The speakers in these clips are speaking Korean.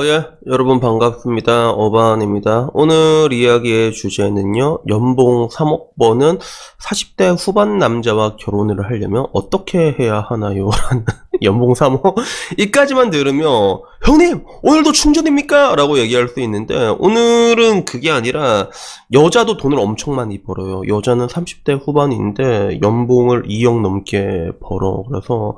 예, 여러분 반갑습니다. 어반입니다. 오늘 이야기의 주제는요, 연봉 3억 버는 40대 후반 남자와 결혼을 하려면 어떻게 해야 하나요? 라는 연봉 3억? 이까지만 들으면, 형님, 오늘도 충전입니까? 라고 얘기할 수 있는데, 오늘은 그게 아니라, 여자도 돈을 엄청 많이 벌어요. 여자는 30대 후반인데, 연봉을 2억 넘게 벌어. 그래서,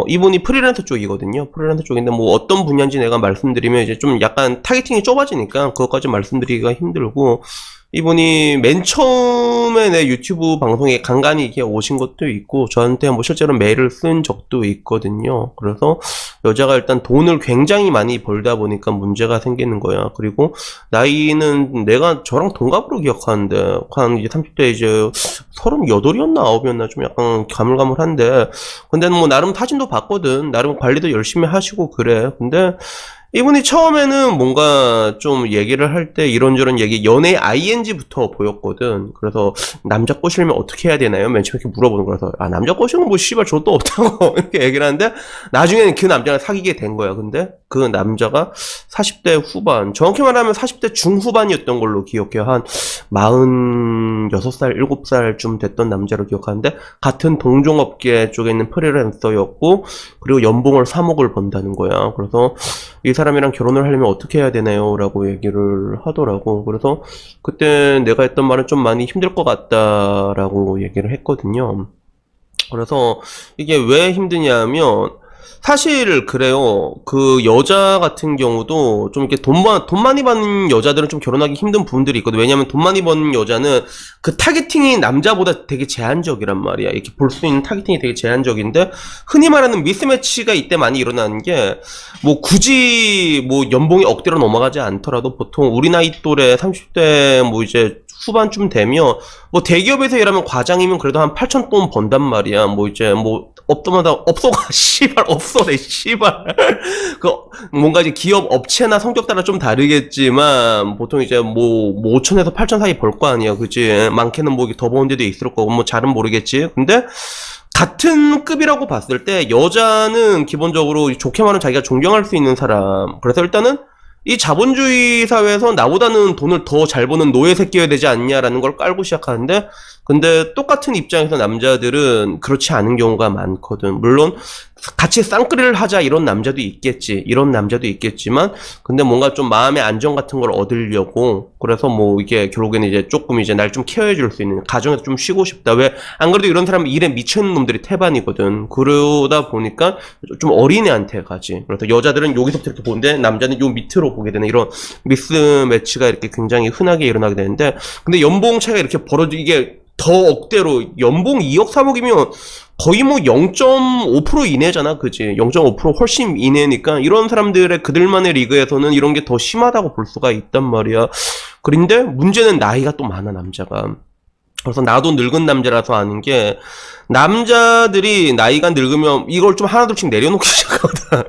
이분이 프리랜서 쪽이거든요. 프리랜서 쪽인데 뭐 어떤 분야인지 내가 말씀드리면 이제 좀 약간 타겟팅이 좁아지니까 그것까지 말씀드리기가 힘들고, 이분이 맨 처음에 내 유튜브 방송에 간간히 이렇게 오신 것도 있고 저한테 뭐 실제로 메일을 쓴 적도 있거든요. 그래서 여자가 일단 돈을 굉장히 많이 벌다 보니까 문제가 생기는 거야. 그리고 나이는 내가 저랑 동갑으로 기억하는데 한 이제 30대 이제 38이었나 9이었나 좀 약간 가물가물한데, 근데 뭐 나름 타진도 봤거든. 나름 관리도 열심히 하시고 그래. 근데 이분이 처음에는 뭔가 좀 얘기를 할 때 이런저런 얘기, 연애 ING부터 보였거든. 그래서 남자 꼬시려면 어떻게 해야 되나요? 맨 처음에 이렇게 물어보는 거라서, 남자 꼬시는 거 뭐 씨발 저도 없다고 이렇게 얘기를 하는데, 나중에는 그 남자랑 사귀게 된 거야. 근데 그 남자가 40대 후반, 정확히 말하면 40대 중후반이었던 걸로 기억해요. 한 46살, 7살쯤 됐던 남자로 기억하는데, 같은 동종업계 쪽에 있는 프리랜서였고, 그리고 연봉을 3억을 번다는 거야. 그래서 이 사람이랑 결혼을 하려면 어떻게 해야 되나요? 라고 얘기를 하더라고. 그래서 그때 내가 했던 말은 좀 많이 힘들 것 같다라고 얘기를 했거든요. 그래서 이게 왜 힘드냐면, 사실 그래요. 그 여자 같은 경우도 좀 이렇게 돈 많이 받는 여자들은 좀 결혼하기 힘든 부분들이 있거든. 왜냐면 돈 많이 버는 여자는 그 타겟팅이 남자보다 되게 제한적이란 말이야. 이렇게 볼 수 있는 타겟팅이 되게 제한적인데, 흔히 말하는 미스매치가 이때 많이 일어나는 게, 뭐 굳이 뭐 연봉이 억대로 넘어가지 않더라도 보통 우리 나이 또래 30대 뭐 이제 후반쯤 되면 뭐 대기업에서 일하면 과장이면 그래도 한 8천 돈 번단 말이야. 뭐 이제 뭐 업소마다 업소가 씨발 업소래 씨발 그 뭔가 이제 기업 업체나 성격 따라 좀 다르겠지만 보통 이제 뭐 5천에서 8천 사이 벌 거 아니야. 그치? 많게는 뭐 더 버는 데도 있을 거고 뭐 잘은 모르겠지. 근데 같은 급이라고 봤을 때 여자는 기본적으로 좋게 말하면 자기가 존경할 수 있는 사람. 그래서 일단은 이 자본주의 사회에서 나보다는 돈을 더 잘 버는 노예 새끼여야 되지 않냐라는 걸 깔고 시작하는데, 근데 똑같은 입장에서 남자들은 그렇지 않은 경우가 많거든. 물론 같이 쌍끌이를 하자 이런 남자도 있겠지. 이런 남자도 있겠지만, 근데 뭔가 좀 마음의 안정 같은 걸 얻으려고, 그래서 뭐 이게 결국에는 이제 조금 이제 날 좀 케어해 줄 수 있는, 가정에서 좀 쉬고 싶다. 왜 안 그래도 이런 사람은 일에 미치는 놈들이 태반이거든. 그러다 보니까 좀 어린애한테 가지. 그래서 여자들은 여기서부터 이렇게 보는데 남자는 요 밑으로 보게 되는 이런 미스매치가 이렇게 굉장히 흔하게 일어나게 되는데, 근데 연봉 차이가 이렇게 이게 더 억대로 연봉 2억 3억이면 거의 뭐 0.5% 이내잖아. 그지? 0.5% 훨씬 이내니까 이런 사람들의 그들만의 리그에서는 이런 게 더 심하다고 볼 수가 있단 말이야. 그런데 문제는 나이가 또 많아, 남자가. 그래서 나도 늙은 남자라서 아는 게, 남자들이 나이가 늙으면 이걸 좀 하나둘씩 내려놓기 시작하거든.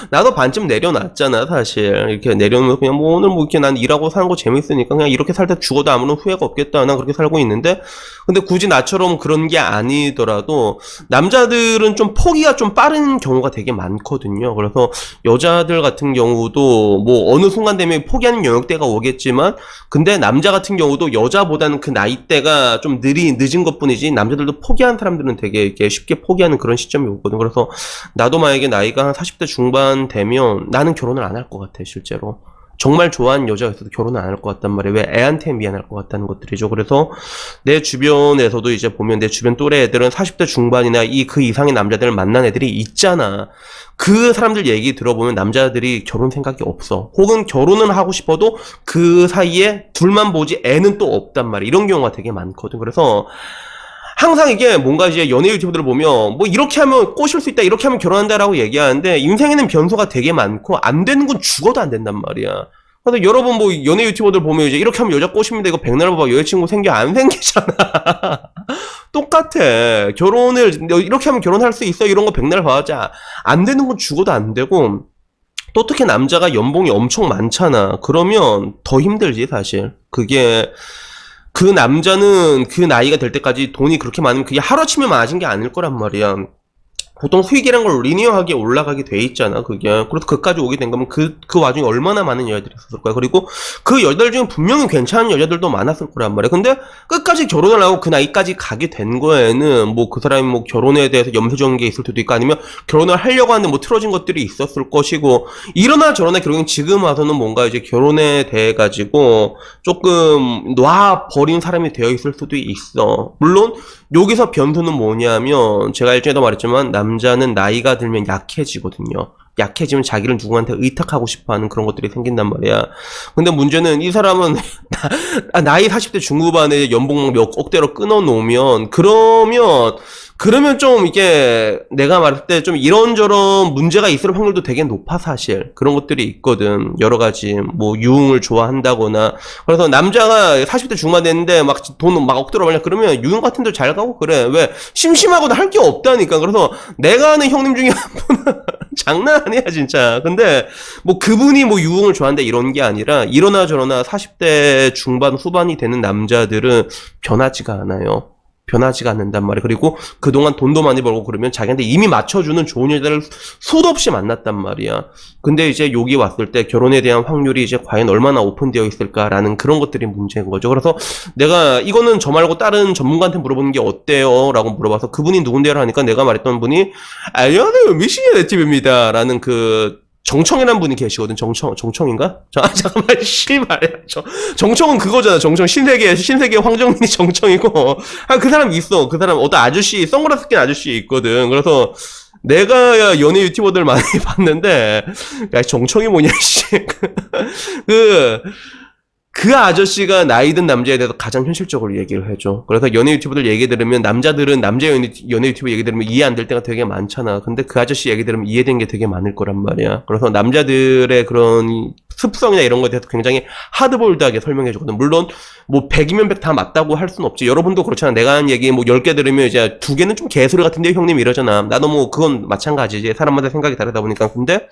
나도 반쯤 내려놨잖아, 사실. 이렇게 내려놓으면 그냥 뭐 오늘 뭐 이렇게 난 일하고 사는 거 재밌으니까 그냥 이렇게 살다 죽어도 아무런 후회가 없겠다. 난 그렇게 살고 있는데, 근데 굳이 나처럼 그런 게 아니더라도 남자들은 좀 포기가 좀 빠른 경우가 되게 많거든요. 그래서 여자들 같은 경우도 뭐 어느 순간 되면 포기하는 영역대가 오겠지만, 근데 남자 같은 경우도 여자보다는 그 나이대가 좀 늦은 것 뿐이지, 남자들도 포기하는 사람들은 되게 이렇게 쉽게 포기하는 그런 시점이 오거든. 그래서 나도 만약에 나이가 한 40대 중반 되면 나는 결혼을 안 할 것 같아, 실제로. 정말 좋아하는 여자가 있어도 결혼을 안 할 것 같단 말이야. 왜? 애한테 미안할 것 같다는 것들이죠. 그래서 내 주변에서도 이제 보면 내 주변 또래 애들은 40대 중반이나 그 이상의 남자들을 만난 애들이 있잖아. 그 사람들 얘기 들어보면 남자들이 결혼 생각이 없어. 혹은 결혼은 하고 싶어도 그 사이에 둘만 보지 애는 또 없단 말이야. 이런 경우가 되게 많거든. 그래서 항상 이게 뭔가 이제 연예 유튜버들을 보면 뭐 이렇게 하면 꼬실 수 있다, 이렇게 하면 결혼한다라고 얘기하는데, 인생에는 변수가 되게 많고 안 되는 건 죽어도 안 된단 말이야. 그래서 여러분 뭐 연예 유튜버들 보면 이제 이렇게 하면 여자 꼬십니다, 이거 백날 봐봐, 여자친구 생겨, 안 생기잖아. 똑같아. 결혼을 이렇게 하면 결혼할 수 있어, 이런 거 백날 봐자 안 되는 건 죽어도 안 되고, 또 특히 남자가 연봉이 엄청 많잖아. 그러면 더 힘들지, 사실. 그게 그 남자는 그 나이가 될 때까지 돈이 그렇게 많으면 그게 하루아침에 많아진 게 아닐 거란 말이야. 보통 수익이란 걸 리니어하게 올라가게 돼 있잖아, 그게. 그래서 그까지 오게 된 거면 그 와중에 얼마나 많은 여자들이 있었을 거야. 그리고 그 여자들 중에 분명히 괜찮은 여자들도 많았을 거란 말이야. 근데 끝까지 결혼을 하고 그 나이까지 가게 된 거에는 뭐 그 사람이 뭐 결혼에 대해서 염세적인 게 있을 수도 있고 아니면 결혼을 하려고 하는데 뭐 틀어진 것들이 있었을 것이고 이러나 저러나 결국엔 지금 와서는 뭔가 이제 결혼에 대해 가지고 조금 놔버린 사람이 되어 있을 수도 있어. 물론 여기서 변수는 뭐냐면 제가 일전에도 말했지만 남자는 나이가 들면 약해지거든요. 약해지면 자기를 누구한테 의탁하고 싶어하는 그런 것들이 생긴단 말이야. 근데 문제는 이 사람은 나이 40대 중후반에 연봉 몇 억대로 끊어놓으면 그러면 좀 이게 내가 말할 때 좀 이런저런 문제가 있을 확률도 되게 높아 사실. 그런 것들이 있거든. 여러 가지 뭐 유흥을 좋아한다거나. 그래서 남자가 40대 중반 됐는데 막 돈 막 억대로 벌냐 그러면 유흥 같은 데 잘 가고 그래. 왜? 심심하고도 할 게 없다니까. 그래서 내가 아는 형님 중에 한 분은 장난 아니야 진짜. 근데 뭐 그분이 뭐 유흥을 좋아한다 이런 게 아니라 이러나 저러나 40대 중반 후반이 되는 남자들은 변하지가 않아요. 변하지가 않는단 말이야. 그리고 그동안 돈도 많이 벌고 그러면 자기한테 이미 맞춰주는 좋은 여자를 수도 없이 만났단 말이야. 근데 이제 여기 왔을 때 결혼에 대한 확률이 이제 과연 얼마나 오픈되어 있을까라는 그런 것들이 문제인 거죠. 그래서 내가 이거는 저 말고 다른 전문가한테 물어보는 게 어때요? 라고 물어봐서 그분이 누군데요? 하니까 내가 말했던 분이 안녕하세요 미시의 팁입니다. 라는 그 정청이라는 분이 계시거든. 정청인가? 잠깐만, 씨발. 정청은 그거잖아. 정청, 신세계 황정민이 정청이고. 그 사람 있어. 그 사람, 어떤 아저씨, 선글라스 낀 아저씨 있거든. 그래서, 내가 연예 유튜버들 많이 봤는데, 야, 정청이 뭐냐, 씨. 그 아저씨가 나이 든 남자에 대해서 가장 현실적으로 얘기를 해줘. 그래서 연예 유튜버들 얘기 들으면 남자들은 남자 연예 유튜버 얘기 들으면 이해 안 될 때가 되게 많잖아. 근데 그 아저씨 얘기 들으면 이해된 게 되게 많을 거란 말이야. 그래서 남자들의 그런 습성이나 이런 거에 대해서 굉장히 하드볼드하게 설명해 주거든. 물론 뭐 100이면 100 다 맞다고 할 수는 없지. 여러분도 그렇잖아. 내가 하는 얘기 뭐 10개 들으면 이제 2개는 좀 개소리 같은데 형님 이러잖아. 나도 뭐 그건 마찬가지지. 사람마다 생각이 다르다 보니까. 근데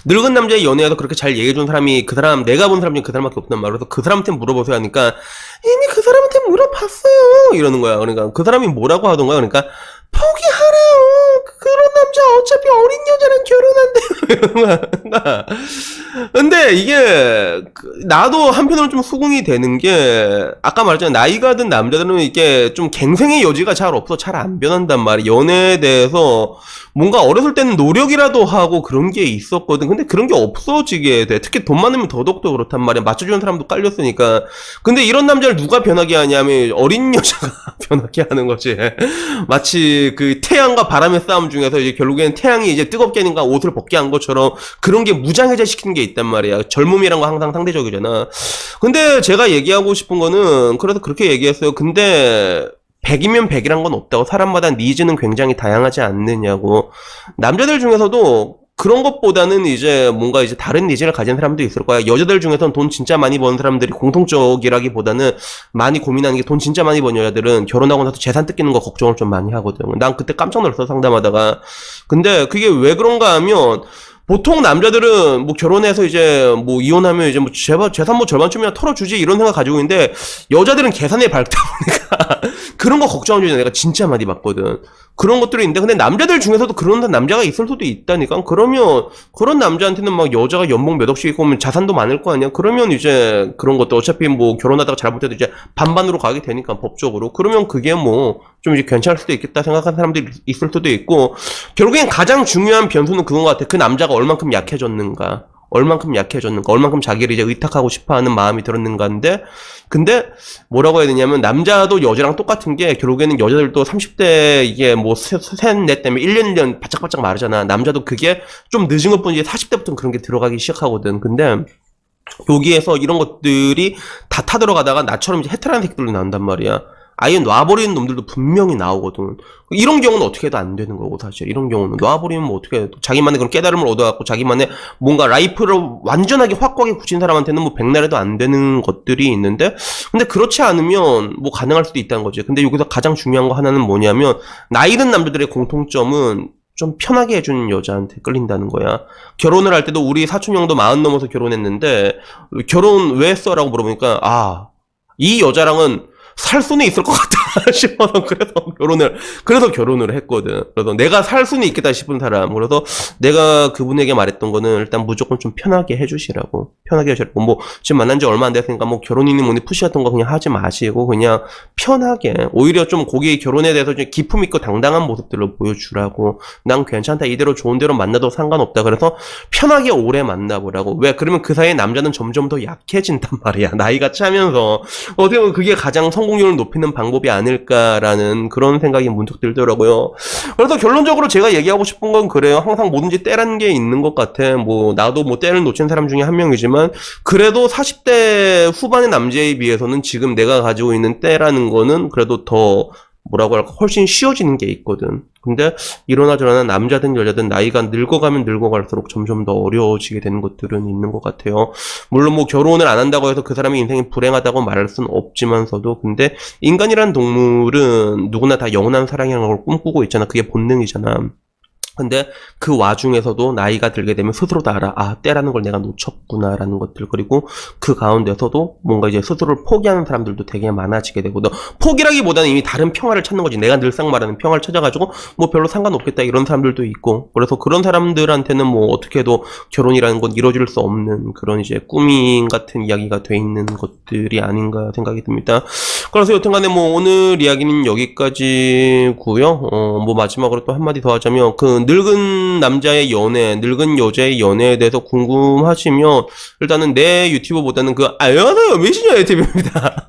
늙은 남자의 연애에서 그렇게 잘 얘기해준 사람이 그 사람, 내가 본 사람 중에 그 사람밖에 없단 말이야. 그래서 그 사람한테 물어보세요 하니까 이미 그 사람한테 물어봤어요 이러는 거야. 그러니까 그 사람이 뭐라고 하던가. 그러니까 포기하래요. 그런 남자 어차피 어린 여자랑 결혼한대요. 이러는 거야. 근데 이게 나도 한편으로 좀 수긍이 되는 게 아까 말했잖아. 나이가 든 남자들은 이게 좀 갱생의 여지가 잘 없어. 잘 안 변한단 말이야. 연애에 대해서 뭔가 어렸을 때는 노력이라도 하고 그런 게 있었거든. 근데 그런 게 없어지게 돼. 특히 돈 많으면 더더욱더 그렇단 말이야. 맞춰주는 사람도 깔렸으니까. 근데 이런 남자를 누가 변하게 하냐면 어린 여자가 변하게 하는 거지. 마치 그 태양과 바람의 싸움 중에서 이제 결국에는 태양이 이제 뜨겁게 하니까 옷을 벗게 한 것처럼 그런 게 무장해제 시키는 게 있단 말이야. 젊음이란 거 항상 상대적이잖아. 근데 제가 얘기하고 싶은 거는 그래서 그렇게 얘기했어요. 근데 100이면 100이란 건 없다고. 사람마다 니즈는 굉장히 다양하지 않느냐고. 남자들 중에서도 그런 것보다는 이제 뭔가 이제 다른 니즈를 가진 사람도 있을 거야. 여자들 중에서는 돈 진짜 많이 버는 사람들이 공통적이라기보다는 많이 고민하는 게 돈 진짜 많이 버는 여자들은 결혼하고 나서 재산 뜯기는 거 걱정을 좀 많이 하거든. 난 그때 깜짝 놀랐어, 상담하다가. 근데 그게 왜 그런가 하면 보통 남자들은 뭐 결혼해서 이제 뭐 이혼하면 이제 뭐 재산 뭐 절반쯤이나 털어주지 이런 생각 가지고 있는데 여자들은 계산에 밝다 보니까 그런 거 걱정하는 여자 내가 진짜 많이 봤거든. 그런 것들이 있는데 근데 남자들 중에서도 그런 남자가 있을 수도 있다니까. 그러면 그런 남자한테는 막 여자가 연봉 몇 억씩 있고 오면 자산도 많을 거 아니야. 그러면 이제 그런 것도 어차피 뭐 결혼하다가 잘못해도 이제 반반으로 가게 되니까 법적으로. 그러면 그게 뭐 좀 이제 괜찮을 수도 있겠다 생각하는 사람들이 있을 수도 있고. 결국엔 가장 중요한 변수는 그건 것 같아. 그 남자가 얼만큼 약해졌는가. 얼만큼 자기를 이제 의탁하고 싶어 하는 마음이 들었는가인데, 근데 뭐라고 해야 되냐면, 남자도 여자랑 똑같은 게, 결국에는 여자들도 30대 이게 뭐, 넷 때문에 1년 바짝바짝 마르잖아. 남자도 그게 좀 늦은 것 뿐이지 40대부터는 그런 게 들어가기 시작하거든. 근데, 여기에서 이런 것들이 다 타들어가다가 나처럼 이제 해탈하는 새끼들도 나온단 말이야. 아예 놔버리는 놈들도 분명히 나오거든. 이런 경우는 어떻게 해도 안 되는 거고, 사실. 이런 경우는. 놔버리면 뭐 어떻게 해도. 자기만의 그런 깨달음을 얻어갖고, 자기만의 뭔가 라이프를 완전하게 확고하게 굳힌 사람한테는 뭐 백날에도 안 되는 것들이 있는데, 근데 그렇지 않으면 뭐 가능할 수도 있다는 거지. 근데 여기서 가장 중요한 거 하나는 뭐냐면, 나이 든 남자들의 공통점은 좀 편하게 해주는 여자한테 끌린다는 거야. 결혼을 할 때도 우리 사촌 형도 40 넘어서 결혼했는데, 결혼 왜 했어? 라고 물어보니까, 이 여자랑은 살 수는 있을 것 같다. 싶어서 그래서 결혼을 했거든. 그래서 내가 살 수는 있겠다 싶은 사람. 그래서 내가 그분에게 말했던 거는 일단 무조건 좀 편하게 해주시라고. 편하게 해주시라고. 뭐, 지금 만난 지 얼마 안 됐으니까 뭐 결혼이니 뭐니 푸시 같은 거 그냥 하지 마시고 그냥 편하게. 오히려 좀 거기 결혼에 대해서 좀 기품 있고 당당한 모습들을 보여주라고. 난 괜찮다. 이대로 좋은 대로 만나도 상관없다. 그래서 편하게 오래 만나보라고. 왜? 그러면 그 사이에 남자는 점점 더 약해진단 말이야. 나이가 차면서. 어떻게 보면 그게 가장 성공률을 높이는 방법이 아닐까라는 그런 생각이 문득 들더라고요. 그래서 결론적으로 제가 얘기하고 싶은 건 그래요. 항상 뭐든지 때라는 게 있는 것 같아. 뭐 나도 뭐 때를 놓친 사람 중에 한 명이지만 그래도 40대 후반의 남자에 비해서는 지금 내가 가지고 있는 때라는 거는 그래도 더 뭐라고 할까 훨씬 쉬워지는 게 있거든. 근데 이러나 저러나 남자든 여자든 나이가 늙어가면 늙어갈수록 점점 더 어려워지게 되는 것들은 있는 것 같아요. 물론 뭐 결혼을 안 한다고 해서 그 사람의 인생이 불행하다고 말할 수는 없지만서도 근데 인간이란 동물은 누구나 다 영원한 사랑이라는 걸 꿈꾸고 있잖아. 그게 본능이잖아. 근데 그 와중에서도 나이가 들게 되면 스스로도 알아. 아, 때라는 걸 내가 놓쳤구나라는 것들. 그리고 그 가운데서도 뭔가 이제 스스로를 포기하는 사람들도 되게 많아지게 되고, 포기라기보다는 이미 다른 평화를 찾는 거지. 내가 늘상 말하는 평화를 찾아가지고 뭐 별로 상관없겠다 이런 사람들도 있고. 그래서 그런 사람들한테는 뭐 어떻게 해도 결혼이라는 건 이루어질 수 없는 그런 이제 꿈인 같은 이야기가 돼 있는 것들이 아닌가 생각이 듭니다. 그래서 여튼간에 뭐 오늘 이야기는 여기까지고요. 뭐 마지막으로 또 한마디 더 하자면 그 늙은 남자의 연애, 늙은 여자의 연애에 대해서 궁금하시면 일단은 내 유튜브보다는 안녕하세요 미친년의 TV입니다.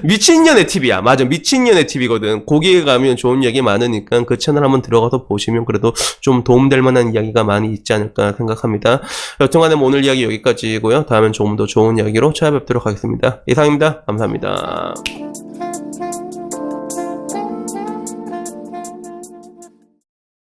미친년의 TV야. 맞아, 미친년의 TV거든. 거기에 가면 좋은 이야기 많으니까 그 채널 한번 들어가서 보시면 그래도 좀 도움될 만한 이야기가 많이 있지 않을까 생각합니다. 여튼간에 뭐 오늘 이야기 여기까지고요. 다음엔 조금 더 좋은 이야기로 찾아뵙도록 하겠습니다. 이상입니다. 감사합니다.